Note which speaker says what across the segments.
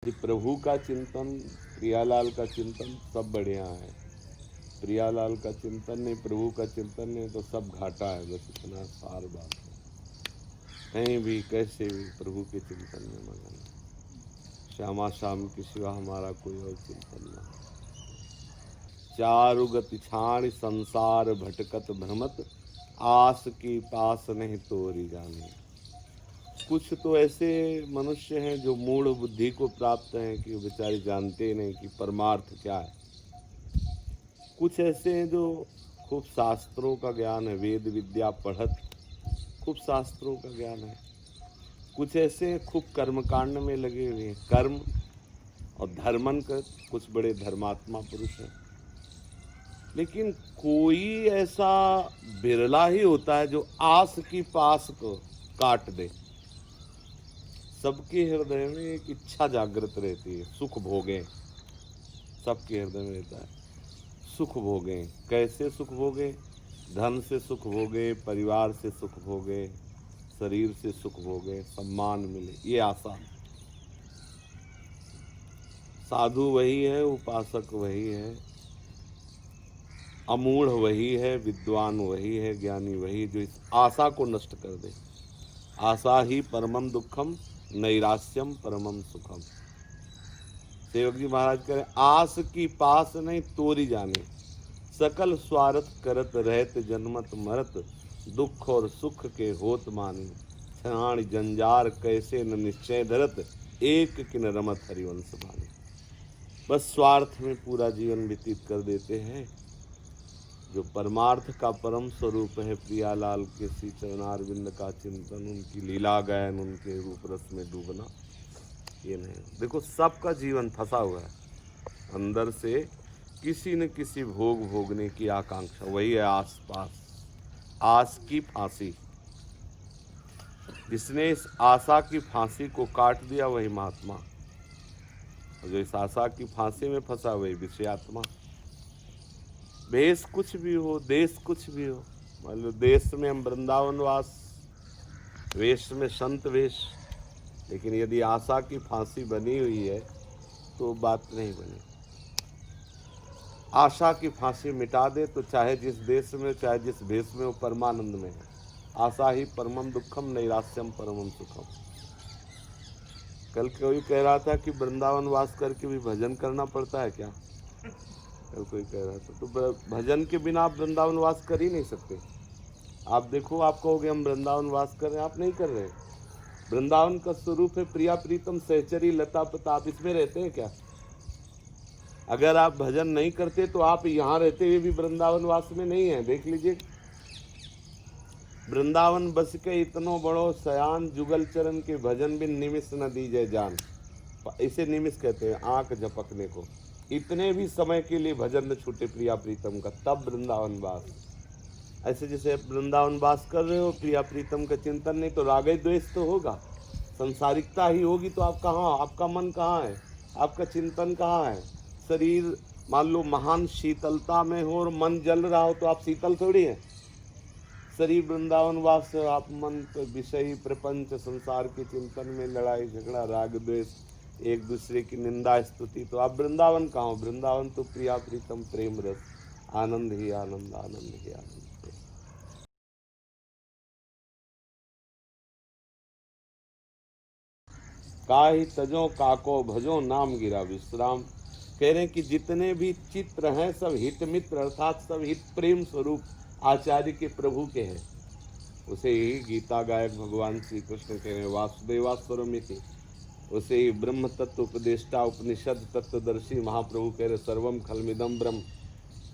Speaker 1: कि प्रभु का चिंतन, प्रियालाल का चिंतन सब बढ़िया है। प्रियालाल का चिंतन नहीं, प्रभु का चिंतन नहीं तो सब घाटा है। बस इतना सार बात है। कहीं भी कैसे भी प्रभु के चिंतन में मगन है। श्यामा श्याम के सिवा हमारा कोई और चिंतन न हो। चारु गति छाण संसार भटकत भ्रमत, आस की पास नहीं तोरी जाने। कुछ तो ऐसे मनुष्य हैं जो मूढ़ बुद्धि को प्राप्त हैं कि बेचारे जानते नहीं कि परमार्थ क्या है। कुछ ऐसे हैं जो खूब शास्त्रों का ज्ञान है, वेद विद्या पढ़त खूब शास्त्रों का ज्ञान है। कुछ ऐसे खूब कर्मकांड में लगे हुए हैं, कर्म और धर्मन कर कुछ बड़े धर्मात्मा पुरुष हैं। लेकिन कोई ऐसा बिरला ही होता है जो आस की पास को काट दे। सबके हृदय में एक इच्छा जागृत रहती है, सुख भोगें। सबके हृदय में रहता है सुख भोगें। कैसे सुख भोगें? धन से सुख भोगे, परिवार से सुख भोगे, शरीर से सुख भोगे, सम्मान मिले, ये आशा। साधु वही है, उपासक वही है, अमूढ़ वही है, विद्वान वही है, ज्ञानी वही जो इस आशा को नष्ट कर दे। आशा ही परमम दुखम, नैराश्यम परमम सुखम। सेवक जी महाराज कह रहे, आस की पास नहीं तोरी जाने, सकल स्वार्थ करत रहत जन्मत मरत, दुख और सुख के होत मानी, क्षणाण जंजार कैसे न निश्चय धरत, एक किन रमत हरिवंश मानी। बस स्वार्थ में पूरा जीवन व्यतीत कर देते हैं। जो परमार्थ का परम स्वरूप है, प्रियालाल के श्री चरणारविंद का चिंतन, उनकी लीला गायन, उनके रूप रस में डूबना, ये नहीं। देखो सबका जीवन फंसा हुआ है अंदर से, किसी न किसी भोग भोगने की आकांक्षा, वही है आस पास, आस की फांसी। जिसने इस आशा की फांसी को काट दिया वही महात्मा, और जो इस आशा की फांसी में फंसा वही विषयात्मा। वेश कुछ भी हो, देश कुछ भी हो, मान लो देश में हम वृंदावन वास, वेश में संत वेश, लेकिन यदि आशा की फांसी बनी हुई है तो बात नहीं बनी। आशा की फांसी मिटा दे तो चाहे जिस देश में, चाहे जिस भेष में, वो परमानंद में है। आशा ही परमम दुखम, नैराश्यम परमम सुखम। कल कोई कह रहा था कि वृंदावन वास करके भी भजन करना पड़ता है क्या? कल कोई कह रहा था। तो भजन के बिना आप वृंदावन वास कर ही नहीं सकते। आप देखो, आप कहोगे हम वृंदावन वास कर रहे हैं, आप नहीं कर रहे। वृंदावन का स्वरूप है प्रिया प्रीतम सहचरी लता पता। आप इसमें रहते हैं क्या? अगर आप भजन नहीं करते तो आप यहाँ रहते हुए भी वृंदावन वास में नहीं है। देख लीजिए, वृंदावन बस के इतनो बड़ो सयान, जुगल चरण के भजन बिन निमिष न दीजिए जान। इसे निमिष कहते हैं, आंख झपकने को। इतने भी समय के लिए भजन न छूटे प्रिया प्रीतम का, तब वृंदावन वास। ऐसे जैसे वृंदावन वास कर रहे हो, प्रिया प्रीतम का चिंतन नहीं तो राग द्वेष तो होगा, संसारिकता ही होगी। तो आप कहाँ, आपका मन कहाँ है, आपका चिंतन कहाँ है? शरीर मान लो महान शीतलता में हो और मन जल रहा हो तो आप शीतल थोड़ी हैं। शरीर वृंदावन वास, आप मन विषयी प्रपंच संसार के चिंतन में, लड़ाई झगड़ा, राग द्वेष, एक दूसरे की निंदा स्तुति, तो आप वृंदावन कहाँ हो? वृंदावन तो प्रिया प्रीतम प्रेम रस, आनंद ही आनंद, आनंद ही आनंद। काहि तजो काको भजो नाम गिरा विश्राम। कह रहे हैं कि जितने भी चित्र हैं सब हित मित्र, अर्थात सब हित प्रेम स्वरूप आचार्य के प्रभु के हैं। उसे ही गीता गायक भगवान श्री कृष्ण कह रहे हैं वासुदेवा स्वरमिति। उसे ही ब्रह्म तत्व उपदेष्टा, उपनिषद तत्वदर्शी महाप्रभु कह रहे सर्वम खलमिदम ब्रह्म।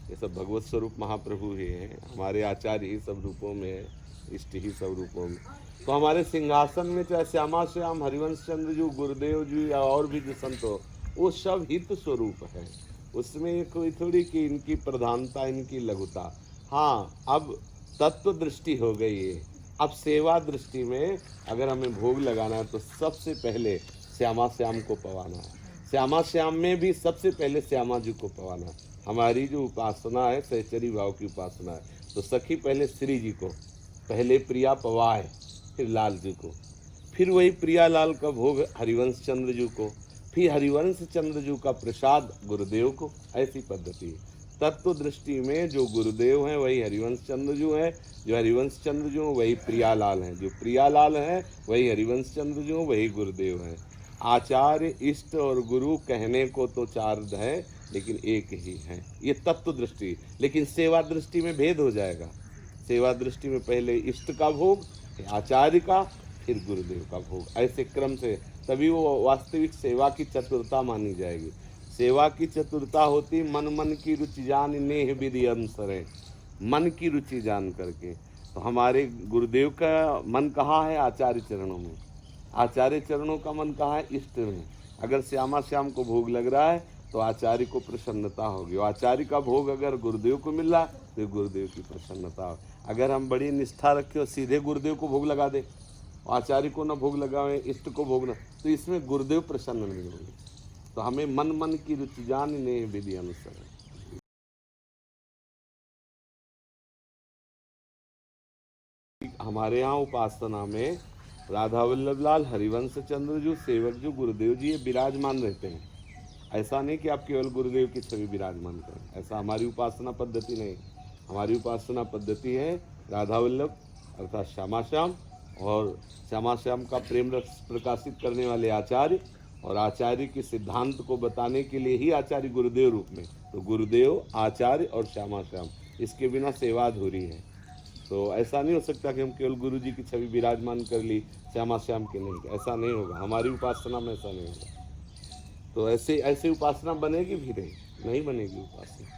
Speaker 1: ये सब भगवत स्वरूप महाप्रभु ही हैं। हमारे आचार्य ही सब रूपों में है, इष्ट ही सब रूपों में। तो हमारे सिंहासन में चाहे श्यामा श्याम, हरिवंश चंद्र जी, गुरुदेव जी या और भी जो संत हो, वो सब हित स्वरूप है। उसमें कोई थोड़ी कि इनकी प्रधानता, इनकी लघुता। हाँ, अब तत्व दृष्टि हो गई है। अब सेवा दृष्टि में अगर हमें भोग लगाना है तो सबसे पहले श्यामा श्याम को पवाना है। श्यामा श्याम में भी सबसे पहले श्यामा जी को पवाना है। हमारी जो उपासना है सहचरी भाव की उपासना है, तो सखी पहले श्री जी को, पहले प्रिया पवाए, फिर लाल जी को, फिर वही प्रिया लाल का भोग हरिवंश चंद्र जी को, फिर हरिवंश चंद्रजू का प्रसाद गुरुदेव को, ऐसी पद्धति है। तत्व दृष्टि में जो गुरुदेव हैं वही हरिवंश चंद्रजू है, जो हरिवंश चंद्रजू वही प्रियालाल हैं, जो प्रियालाल हैं वही हरिवंश चंद्रजू वही गुरुदेव हैं। आचार्य, इष्ट और गुरु कहने को तो चार है लेकिन एक ही है, ये तत्व दृष्टि। लेकिन सेवा दृष्टि में भेद हो जाएगा। सेवा दृष्टि में पहले इष्ट का भोग, फिर आचार्य का, फिर गुरुदेव का भोग, ऐसे क्रम से, तभी वो वास्तविक सेवा की चतुरता मानी जाएगी। सेवा की चतुरता होती मन मन की रुचि जान नेह विधि अनुसरे, मन की रुचि जान करके। तो हमारे गुरुदेव का मन कहाँ है? आचार्य चरणों में। आचार्य चरणों का मन कहाँ है? इष्ट में। अगर श्यामा श्याम को भोग लग रहा है तो आचार्य को प्रसन्नता होगी। आचार्य का भोग अगर गुरुदेव को मिल रहा है तो गुरुदेव की प्रसन्नता हो। अगर हम बड़ी निष्ठा रखें और सीधे गुरुदेव को भोग लगा दे, आचार्य को ना भोग लगावें, इष्ट को भोग ना, तो इसमें गुरुदेव प्रसन्न नहीं होंगे। तो हमें मन मन की रुचि जान ने विधि अनुसार। हमारे यहाँ उपासना में राधा वल्लभ लाल, हरिवंश चंद्रजू, सेवक जो गुरुदेव जी ये विराजमान रहते हैं। ऐसा नहीं कि आप केवल गुरुदेव की छवि विराजमान करें, ऐसा हमारी उपासना पद्धति नहीं। हमारी उपासना पद्धति है राधा वल्लभ अर्थात श्यामा श्याम, और श्यामा श्याम का प्रेम रस प्रकाशित करने वाले आचार्य, और आचार्य के सिद्धांत को बताने के लिए ही आचार्य गुरुदेव रूप में। तो गुरुदेव, आचार्य और श्यामा श्याम, इसके बिना सेवा अधूरी है। तो ऐसा नहीं हो सकता कि हम केवल गुरु जी की छवि विराजमान कर ली, श्यामा श्याम की नहीं, ऐसा नहीं होगा। हमारी उपासना में ऐसा नहीं होगा। तो ऐसे उपासना बनेगी भी नहीं बनेगी उपासना।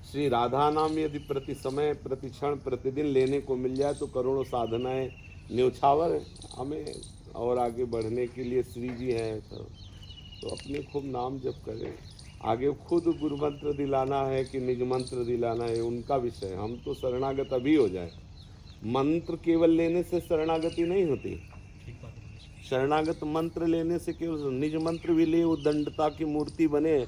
Speaker 1: श्री राधा नाम यदि प्रति समय, प्रति क्षण, प्रतिदिन लेने को मिल जाए तो करोड़ों साधनाएं न्यौछावर। हमें और आगे बढ़ने के लिए श्री जी हैं तो अपने खूब नाम जप करें। आगे खुद गुरु मंत्र दिलाना है कि निज मंत्र दिलाना है, उनका विषय। हम तो शरणागत अभी हो जाए। मंत्र केवल लेने से शरणागति नहीं होती। शरणागत मंत्र लेने से केवल, निज मंत्र भी ले वो दंडता की मूर्ति बने,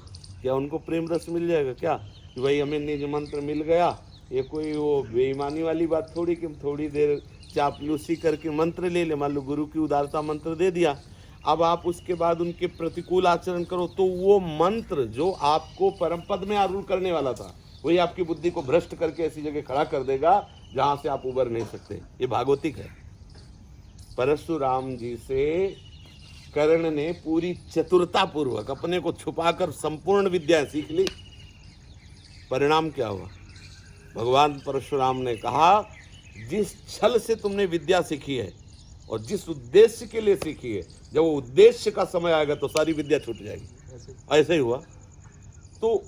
Speaker 1: क्या उनको प्रेम रस मिल जाएगा क्या? कि भाई हमें निज मंत्र मिल गया, ये कोई वो बेईमानी वाली बात थोड़ी कि थोड़ी देर चापलूसी करके मंत्र ले ले। मान लो गुरु की उदारता मंत्र दे दिया, अब आप उसके बाद उनके प्रतिकूल आचरण करो तो वो मंत्र जो आपको परम पद में आरूढ़ करने वाला था वही आपकी बुद्धि को भ्रष्ट करके ऐसी जगह खड़ा कर देगा जहां से आप उबर नहीं सकते। ये भागवतिक है। परशुराम जी से कर्ण ने पूरी चतुरता पूर्वक अपने को छुपाकर संपूर्ण विद्या सीख ली। परिणाम क्या हुआ? भगवान परशुराम ने कहा, जिस छल से तुमने विद्या सीखी है और जिस उद्देश्य के लिए सीखी है, जब वो उद्देश्य का समय आएगा तो सारी विद्या छूट जाएगी। ऐसे ही हुआ। तो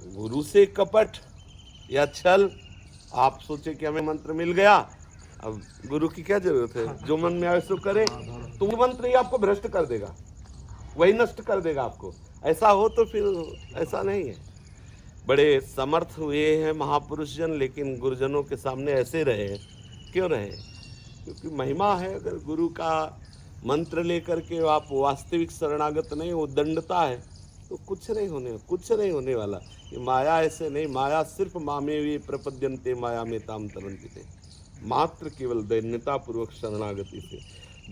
Speaker 1: गुरु से कपट या छल, आप सोचे कि हमें मंत्र मिल गया, अब गुरु की क्या जरूरत है, जो मन में आए सो करे, तो वो मंत्र ही आपको भ्रष्ट कर देगा, वही नष्ट कर देगा आपको। ऐसा हो तो फिर ऐसा नहीं है। बड़े समर्थ हुए हैं महापुरुष जन, लेकिन गुरुजनों के सामने ऐसे रहे। क्यों रहे? क्योंकि महिमा है। अगर गुरु का मंत्र लेकर के आप वास्तविक शरणागत नहीं, वो दंडता है, तो कुछ नहीं होने वाला। ये माया ऐसे नहीं, माया सिर्फ मामे वे प्रपद्यन्ते माया में ताम तरन्ति थे। मात्र केवल दैन्यता पूर्वक शरणागति से,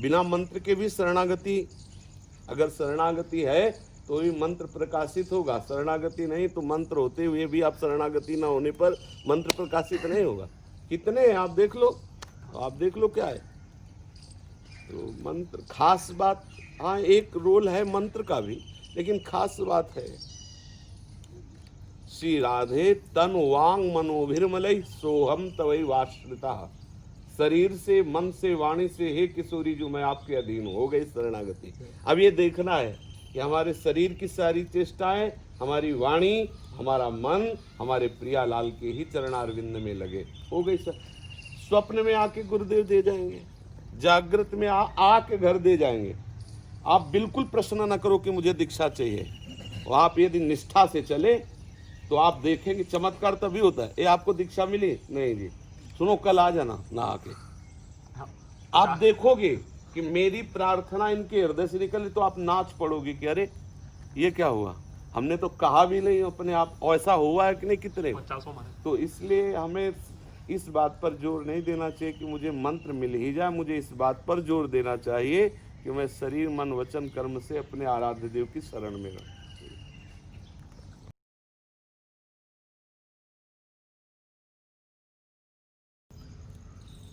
Speaker 1: बिना मंत्र के भी शरणागति, अगर शरणागति है तो ही मंत्र प्रकाशित होगा। शरणागति नहीं तो मंत्र होते हुए भी आप शरणागति ना होने पर मंत्र प्रकाशित नहीं होगा। कितने हैं आप देख लो, क्या है। तो मंत्र खास बात, हाँ एक रोल है मंत्र का भी, लेकिन खास बात है श्री राधे तन वांग मनोभिर्मलई सोहम तवई वाश्रिता। शरीर से, मन से, वाणी से, हे किशोरी जो मैं आपके अधीन हो गई शरणागति। अब ये देखना है कि हमारे शरीर की सारी चेष्टाएं, हमारी वाणी, हमारा मन हमारे प्रियालाल के ही चरणारविंद में लगे। हो गई सर। स्वप्न में आके गुरुदेव दे जाएंगे, जागृत में आके घर दे जाएंगे। आप बिल्कुल प्रश्न न करो कि मुझे दीक्षा चाहिए। और आप यदि निष्ठा से चले तो आप देखेंगे चमत्कार तभी होता है। ये आपको दीक्षा मिली? नहीं जी, सुनो कल आ जाना ना आके। आप देखोगे कि मेरी प्रार्थना इनके हृदय से निकली तो आप नाच पड़ोगे कि अरे ये क्या हुआ, हमने तो कहा भी नहीं अपने आप। ऐसा हुआ है कि नहीं कितने। तो इसलिए हमें इस बात पर जोर नहीं देना चाहिए कि मुझे मंत्र मिल ही जाए, मुझे इस बात पर जोर देना चाहिए कि मैं शरीर मन वचन कर्म से अपने आराध्य देव की शरण में रहूं।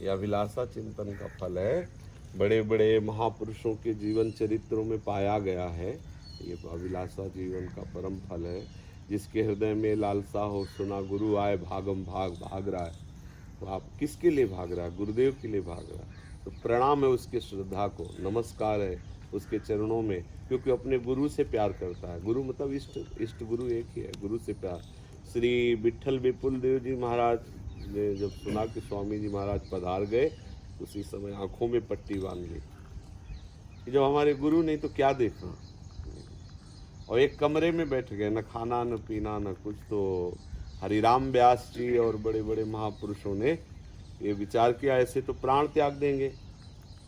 Speaker 1: यह अभिलाषा चिंतन का फल है, बड़े बड़े महापुरुषों के जीवन चरित्रों में पाया गया है। ये अभिलाषा जीवन का परम फल है। जिसके हृदय में लालसा हो, सुना गुरु आए भागम भाग, भाग रहा है, तो आप किसके लिए भाग रहा है? गुरुदेव के लिए भाग रहा है। तो प्रणाम है उसके श्रद्धा को, नमस्कार है उसके चरणों में, क्योंकि अपने गुरु से प्यार करता है। गुरु मतलब इष्ट गुरु एक ही है, गुरु से प्यार। श्री विठल विपुल देव जी महाराज ने जब सुना कि स्वामी जी महाराज पधार गए, उसी समय आंखों में पट्टी बांध ली कि जब हमारे गुरु नहीं तो क्या देखना। और एक कमरे में बैठ गए, न खाना न पीना न कुछ। तो हरिराम व्यास जी और बड़े बड़े महापुरुषों ने ये विचार किया, ऐसे तो प्राण त्याग देंगे।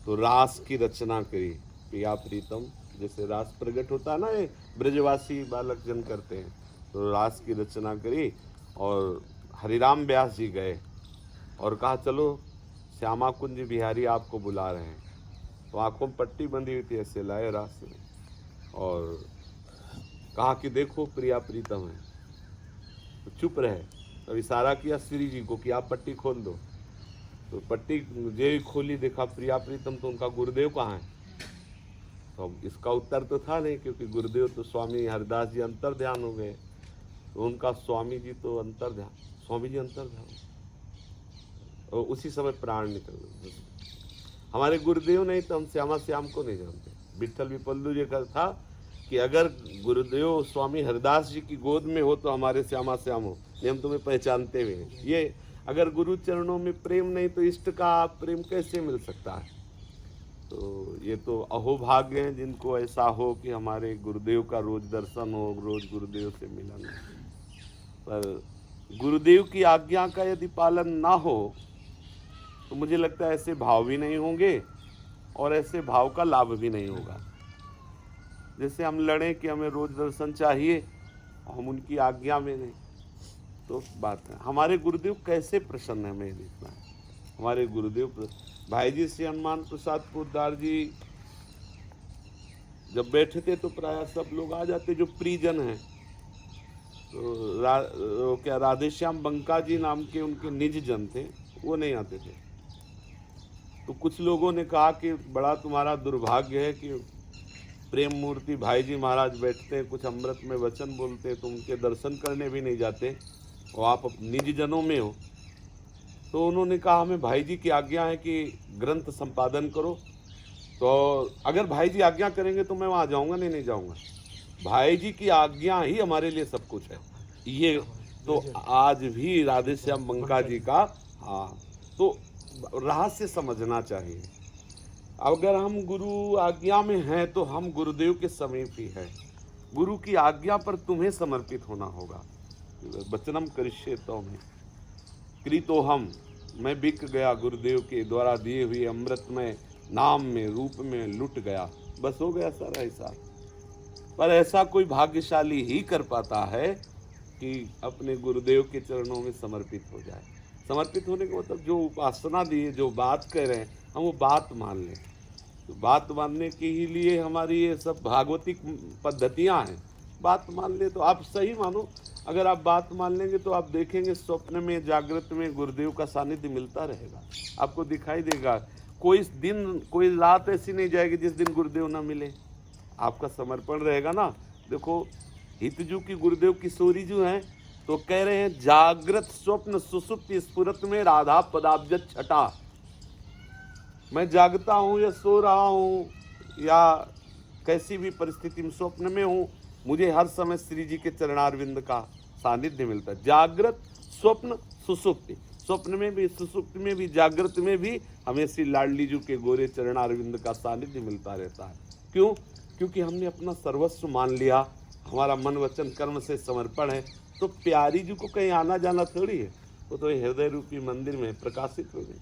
Speaker 1: तो रास की रचना करी, पिया प्रीतम, जैसे रास प्रकट होता है ना, ये ब्रजवासी बालक जन करते हैं। तो रास की रचना करी और हरिराम व्यास जी गए और कहा चलो श्यामा कुंज बिहारी आपको बुला रहे हैं। तो आंखों में पट्टी बंधी हुई थी, ऐसे लाए रास में और कहा कि देखो प्रिया प्रीतम है। तो चुप रहे, तब इशारा किया श्री जी को कि आप पट्टी खोल दो। तो पट्टी जे खोली, देखा प्रिया प्रीतम, तो उनका गुरुदेव कहाँ है? तो इसका उत्तर तो था नहीं, क्योंकि गुरुदेव तो स्वामी हरिदास जी अंतर ध्यान हो गए। तो उनका स्वामी जी तो अंतर ध्यान, स्वामी जी अंतर ध्यान, और उसी समय प्राण निकल गए। हमारे गुरुदेव नहीं तो हम श्यामा श्याम को नहीं जानते। विठल विपल्लू जी का था कि अगर गुरुदेव स्वामी हरिदास जी की गोद में हो तो हमारे श्यामा श्याम हो, नहीं हम तुम्हें पहचानते हुए हैं। ये अगर गुरु चरणों में प्रेम नहीं तो इष्ट का प्रेम कैसे मिल सकता है? तो ये तो अहोभाग्य हैं जिनको ऐसा हो कि हमारे गुरुदेव का रोज दर्शन हो, रोज गुरुदेव से मिलन हो। पर गुरुदेव की आज्ञा का यदि पालन ना हो तो मुझे लगता है ऐसे भाव भी नहीं होंगे और ऐसे भाव का लाभ भी नहीं होगा। जैसे हम लड़ें कि हमें रोज दर्शन चाहिए, हम उनकी आज्ञा में नहीं, तो बात है। हमारे गुरुदेव कैसे प्रसन्न है, हमें देखना है। हमारे गुरुदेव भाई जी श्री हनुमान प्रसाद पोद्दार जी जब बैठे थे तो प्राय सब लोग आ जाते जो प्रियजन हैं। तो क्या राधेश्याम बंका जी नाम के उनके निज जन थे, वो नहीं आते थे। तो कुछ लोगों ने कहा कि बड़ा तुम्हारा दुर्भाग्य है कि प्रेम मूर्ति भाई जी महाराज बैठते हैं, कुछ अमृत में वचन बोलते हैं, तो उनके दर्शन करने भी नहीं जाते और आप निज जनों में हो। तो उन्होंने कहा हमें भाई जी की आज्ञा है कि ग्रंथ संपादन करो। तो अगर भाई जी आज्ञा करेंगे तो मैं वहाँ जाऊँगा, नहीं जाऊँगा। भाई जी की आज्ञा ही हमारे लिए सब कुछ है। ये तो आज भी राधेश्याम बंका जी का, हाँ, तो रहस्य समझना चाहिए। अगर हम गुरु आज्ञा में हैं तो हम गुरुदेव के समीप ही हैं। गुरु की आज्ञा पर तुम्हें समर्पित होना होगा। वचनम करिष्ये तो में कृतो हम, मैं बिक गया गुरुदेव के द्वारा दिए हुए अमृत में, नाम में, रूप में लुट गया, बस हो गया सारा हिसाब। पर ऐसा कोई भाग्यशाली ही कर पाता है कि अपने गुरुदेव के चरणों में समर्पित हो जाए। समर्पित होने का मतलब जो उपासना दी है, जो बात कह रहे हैं, हम वो बात मान लें। तो बात मानने के ही लिए हमारी ये सब भागवतिक पद्धतियाँ हैं। बात मान ले तो आप सही मानो। अगर आप बात मान लेंगे तो आप देखेंगे स्वप्न में, जागृत में गुरुदेव का सानिध्य मिलता रहेगा, आपको दिखाई देगा। कोई दिन, कोई रात ऐसी नहीं जाएगी जिस दिन गुरुदेव ना मिले। आपका समर्पण रहेगा ना। देखो हितजू की गुरुदेव किशोरी जो हैं तो कह रहे हैं, जागृत स्वप्न सुसुप्ति स्फुरत में राधा पदाब्ज छटा। मैं जागता हूँ या सो रहा हूँ या कैसी भी परिस्थिति में, स्वप्न में हूँ, मुझे हर समय श्री जी के चरणारविंद का सानिध्य मिलता है। जागृत स्वप्न सुसुप्ति, स्वप्न में भी, सुसुप्ति में भी, जागृत में भी हमें श्री लाडली जी के गोरे चरणारविंद का सानिध्य मिलता रहता है। क्यों? क्योंकि हमने अपना सर्वस्व मान लिया, हमारा मन वचन कर्म से समर्पण है। तो प्यारी जी को कहीं आना जाना थोड़ी है, वो तो हृदय रूपी मंदिर में प्रकाशित हो गई।